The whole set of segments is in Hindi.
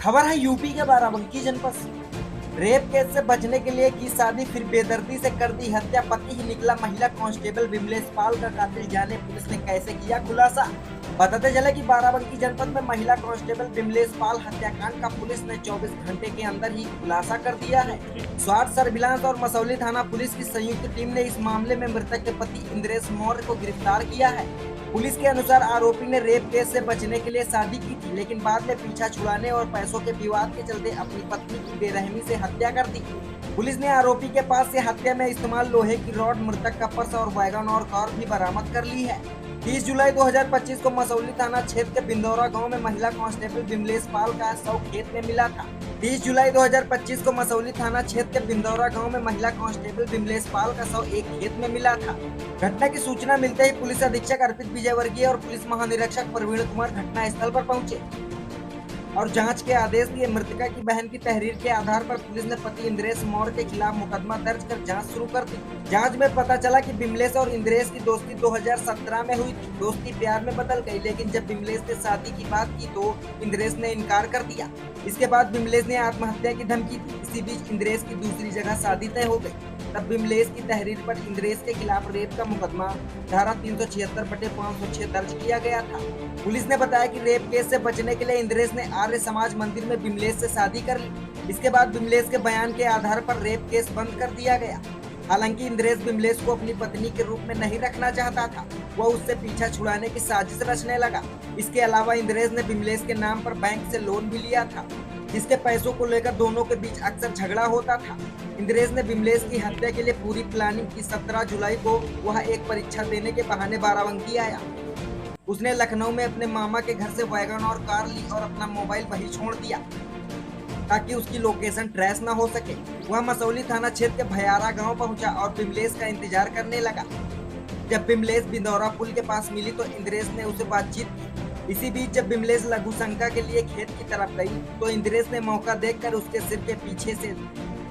खबर है यूपी के बाराबंकी जनपद से। रेप केस से बचने के लिए की शादी, फिर बेदर्दी से कर दी हत्या। पति ही निकला महिला कांस्टेबल विमलेश पाल का कातिल। जाने पुलिस ने कैसे किया खुलासा। बताते चले कि बाराबंकी जनपद में महिला कांस्टेबल विमलेश पाल हत्याकांड का पुलिस ने 24 घंटे के अंदर ही खुलासा कर दिया है। स्वाट सर्विलांस और मसौली थाना पुलिस की संयुक्त टीम ने इस मामले में मृतक के पति इंद्रेश मौर्य को गिरफ्तार किया है। पुलिस के अनुसार आरोपी ने रेप केस से बचने के लिए शादी की थी, लेकिन बाद में पीछा छुड़ाने और पैसों के विवाद के चलते अपनी पत्नी की बेरहमी से हत्या कर दी। पुलिस ने आरोपी के पास से हत्या में इस्तेमाल लोहे की रॉड, मृतक का पर्स और वैगन और कार भी बरामद कर ली है। 30 जुलाई 2025 को मसौली थाना क्षेत्र के बिंदौरा गांव में महिला कांस्टेबल विमलेश पाल का शव खेत में मिला था। 30 जुलाई 2025 को मसौली थाना क्षेत्र के बिंदौरा गांव में महिला कांस्टेबल विमलेश पाल का शव एक खेत में मिला था। घटना की सूचना मिलते ही पुलिस अधीक्षक अर्पित विजयवर्गीय और पुलिस महानिरीक्षक प्रवीण कुमार घटना स्थल पर पहुंचे और जांच के आदेश दिए। मृतका की बहन की तहरीर के आधार पर पुलिस ने पति इंद्रेश मौर्य के खिलाफ मुकदमा दर्ज कर जांच शुरू कर दी। जांच में पता चला कि विमलेश और इंद्रेश की दोस्ती 2017 में हुई थी। दोस्ती प्यार में बदल गई, लेकिन जब विमलेश ने शादी की बात की तो इंद्रेश ने इनकार कर दिया। इसके बाद विमलेश ने आत्महत्या की धमकी दी। इसी बीच इंद्रेश की दूसरी जगह शादी तय हो गई। तब विमलेश की तहरीर पर इंद्रेश के खिलाफ रेप का मुकदमा धारा 376/506 दर्ज किया गया था। पुलिस ने बताया कि रेप केस से बचने के लिए इंद्रेश ने आर्य समाज मंदिर में विमलेश से शादी कर ली। इसके बाद विमलेश के बयान के आधार पर रेप केस बंद कर दिया गया। हालांकि इंद्रेश विमलेश को अपनी पत्नी के रूप में नहीं रखना चाहता था, वह उससे पीछा छुड़ाने की साजिश रचने लगा। इसके अलावा इंद्रेश ने विमलेश के नाम पर बैंक से लोन भी लिया था, जिसके पैसों को लेकर दोनों के बीच अक्सर झगड़ा होता था। इंद्रेश ने विमलेश की हत्या के लिए पूरी प्लानिंग की। 17 जुलाई को वह एक परीक्षा देने के बहाने बाराबंकी आया। उसने लखनऊ में अपने मामा के घर से वैगन और कार ली और अपना मोबाइल वहीं छोड़ दिया ताकि उसकी लोकेशन ट्रेस न हो सके। वह मसौली थाना क्षेत्र के भयारा गांव पहुंचा और विमलेश का इंतजार करने लगा। जब विमलेश बिंदौरा पुल के पास मिली तो इंद्रेश ने उसे बातचीत की। इसी बीच जब विमलेश लघु शंका के लिए खेत की तरफ गई तो इंद्रेश ने मौका देखकर उसके सिर के पीछे से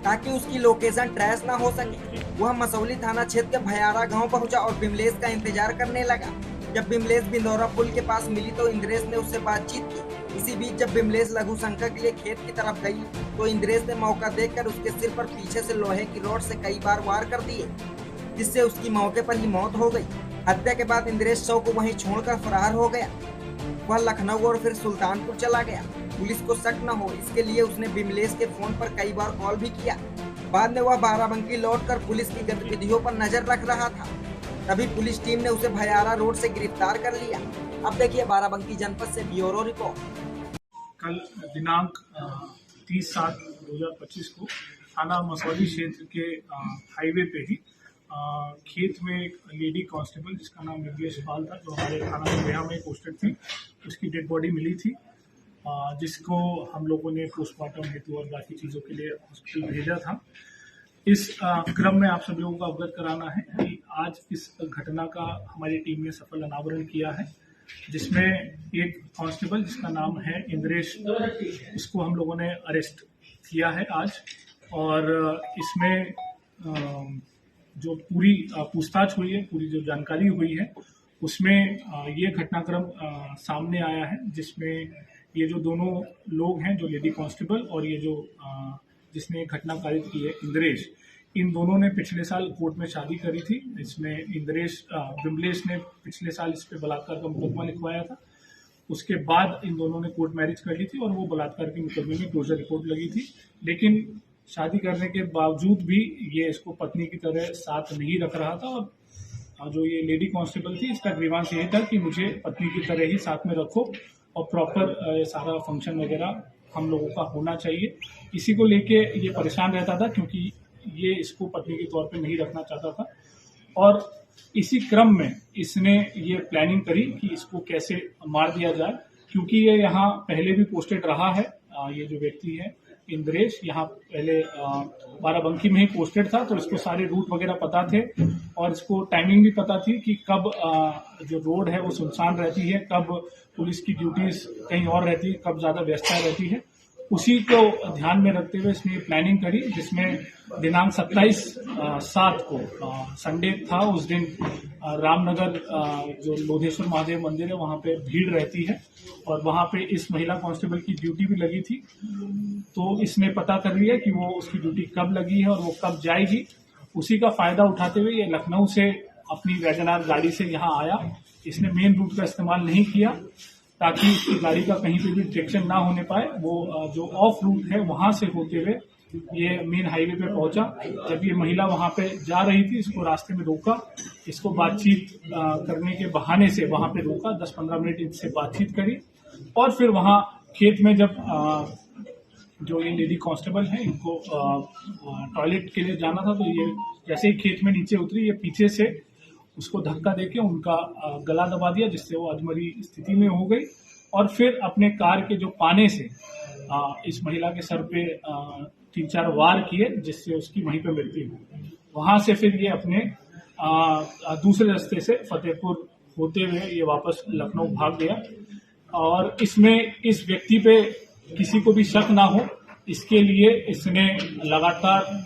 ताकि उसकी लोकेशन ट्रेस ना हो सके। वह मसौली थाना क्षेत्र के भयारा गांव पहुंचा और विमलेश का इंतजार करने लगा। जब विमलेश बिंदौरा पुल के पास मिली तो इंद्रेश ने उससे बातचीत की। इसी बीच जब विमलेश लघु शंका के लिए खेत की तरफ गई तो इंद्रेश ने मौका देखकर उसके सिर पर पीछे से लोहे की रॉड से कई बार वार कर दिए, जिससे उसकी मौके पर ही मौत हो गई। हत्या के बाद इंद्रेश शव को वहीं छोड़कर फरार हो गया। वह लखनऊ और फिर सुल्तानपुर चला गया। पुलिस को शक न हो इसके लिए उसने विमलेश के फोन पर कई बार कॉल भी किया। बाद में वह बाराबंकी लौटकर पुलिस की गतिविधियों पर नजर रख रहा था। तभी पुलिस टीम ने उसे भयारा रोड से गिरफ्तार कर लिया। अब देखिए बाराबंकी जनपद से ब्यूरो रिपोर्ट। कल दिनांक 30/7/2025 को थाना मसौली क्षेत्र के हाईवे पे ही खेत में एक लेडी कांस्टेबल जिसका नाम विमलेश पाल था, जो हमारे थाना गया में पोस्टेड थी, उसकी डेड बॉडी मिली थी, जिसको हम लोगों ने पोस्टमार्टम हेतु और बाकी चीज़ों के लिए हॉस्पिटल भेजा था। इस क्रम में आप सभी लोगों को अवगत कराना है कि आज इस घटना का हमारी टीम ने सफल अनावरण किया है, जिसमें एक कांस्टेबल जिसका नाम है इंद्रेश, इसको हम लोगों ने अरेस्ट किया है आज। और इसमें जो पूरी पूछताछ हुई है, पूरी जो जानकारी हुई है, उसमें ये घटनाक्रम सामने आया है, जिसमें ये जो दोनों लोग हैं, जो लेडी कांस्टेबल और ये जो जिसने घटना कारित की है इंद्रेश, इन दोनों ने पिछले साल कोर्ट में शादी करी थी। इसमें विमलेश ने पिछले साल इस पे बलात्कार का मुकदमा लिखवाया था। उसके बाद इन दोनों ने कोर्ट मैरिज कर ली थी और वो बलात्कार के मुकदमे में क्लोजर रिपोर्ट लगी थी। लेकिन शादी करने के बावजूद भी ये इसको पत्नी की तरह साथ नहीं रख रहा था और जो ये लेडी कांस्टेबल थी, इसका ग्रीवांस यही था कि मुझे पत्नी की तरह ही साथ में रखो और प्रॉपर सारा फंक्शन वगैरह हम लोगों का होना चाहिए। इसी को लेके ये परेशान रहता था, क्योंकि ये इसको पत्नी के तौर पे नहीं रखना चाहता था। और इसी क्रम में इसने ये प्लानिंग करी कि इसको कैसे मार दिया जाए, क्योंकि ये यहाँ पहले भी पोस्टेड रहा है। ये जो व्यक्ति है इंद्रेश, यहाँ पहले बाराबंकी में ही पोस्टेड था, तो इसको सारे रूट वगैरह पता थे और इसको टाइमिंग भी पता थी कि कब जो रोड है वो सुनसान रहती है, कब पुलिस की ड्यूटीज कहीं और रहती है, कब ज़्यादा व्यस्तता रहती है। उसी को ध्यान में रखते हुए इसने प्लानिंग करी, जिसमें दिनांक 27/7 को संडे था। उस दिन रामनगर जो लोधेश्वर महादेव मंदिर है वहाँ पे भीड़ रहती है और वहाँ पे इस महिला कांस्टेबल की ड्यूटी भी लगी थी। तो इसने पता कर लिया कि वो उसकी ड्यूटी कब लगी है और वो कब जाएगी। उसी का फायदा उठाते हुए ये लखनऊ से अपनी वैगनआर गाड़ी से यहाँ आया। इसने मेन रूट का इस्तेमाल नहीं किया ताकि इसकी गाड़ी का कहीं पे भी डिटेक्शन ना होने पाए। वो जो ऑफ रूट है वहां से होते हुए ये मेन हाईवे पे पहुंचा। जब ये महिला वहां पे जा रही थी, इसको रास्ते में रोका, इसको बातचीत करने के बहाने से वहां पे रोका, 10-15 मिनट इससे बातचीत करी और फिर वहां खेत में जब जो ये लेडी कांस्टेबल है इनको टॉयलेट के लिए जाना था, तो ये जैसे ही खेत में नीचे उतरी, ये पीछे से उसको धक्का देके उनका गला दबा दिया, जिससे वो अधमरी स्थिति में हो गई और फिर अपने कार के जो पाने से इस महिला के सर पे 3-4 वार किए, जिससे उसकी वहीं पे मृत्यु हुई। वहां से फिर ये अपने दूसरे रास्ते से फतेहपुर होते हुए ये वापस लखनऊ भाग गया और इसमें इस व्यक्ति पे किसी को भी शक ना हो, इसके लिए इसने लगातार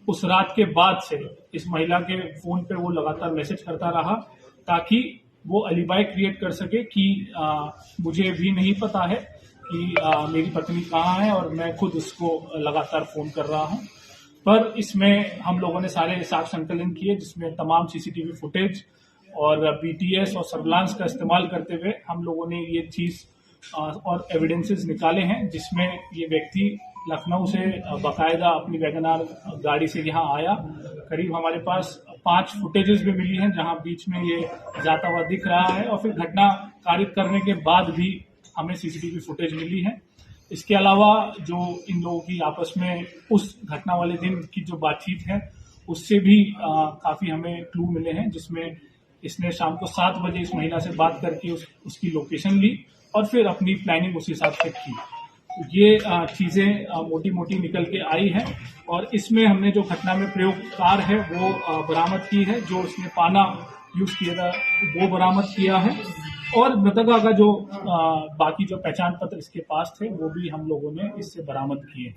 उस रात के बाद से इस महिला के फोन पे वो लगातार मैसेज करता रहा ताकि वो अलीबाई क्रिएट कर सके कि मुझे भी नहीं पता है कि मेरी पत्नी कहाँ है और मैं खुद उसको लगातार फोन कर रहा हूँ। पर इसमें हम लोगों ने सारे साक्ष्य संकलन किए, जिसमें तमाम सीसीटीवी फुटेज और बीटीएस और सर्विलांस का इस्तेमाल करते हुए हम लोगों ने ये चीज और एविडेंसेस निकाले हैं, जिसमें ये व्यक्ति लखनऊ से बाकायदा अपनी वैगनआर गाड़ी से यहाँ आया। करीब हमारे पास 5 फुटेजेस भी मिली हैं जहाँ बीच में ये जाता हुआ दिख रहा है और फिर घटना कारित करने के बाद भी हमें सीसीटीवी फुटेज मिली है। इसके अलावा जो इन लोगों की आपस में उस घटना वाले दिन की जो बातचीत है उससे भी काफी हमें क्लू मिले हैं, जिसमें इसने शाम को 7 बजे इस महिला से बात करके उसकी लोकेशन ली और फिर अपनी प्लानिंग उस हिसाब से की। ये चीजें मोटी मोटी निकल के आई है और इसमें हमने जो घटना में प्रयोग कार है वो बरामद की है, जो उसने पाना यूज किया था वो बरामद किया है और मृतका का जो बाकी जो पहचान पत्र इसके पास थे वो भी हम लोगों ने इससे बरामद किए।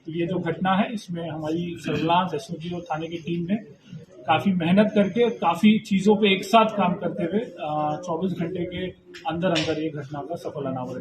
तो ये जो घटना है इसमें हमारी सर्विलांस एसओजी और थाने की टीम ने काफी मेहनत करके काफी चीजों पे एक साथ काम करते हुए 24 घंटे के अंदर अंदर ये घटना का सफल अनावरण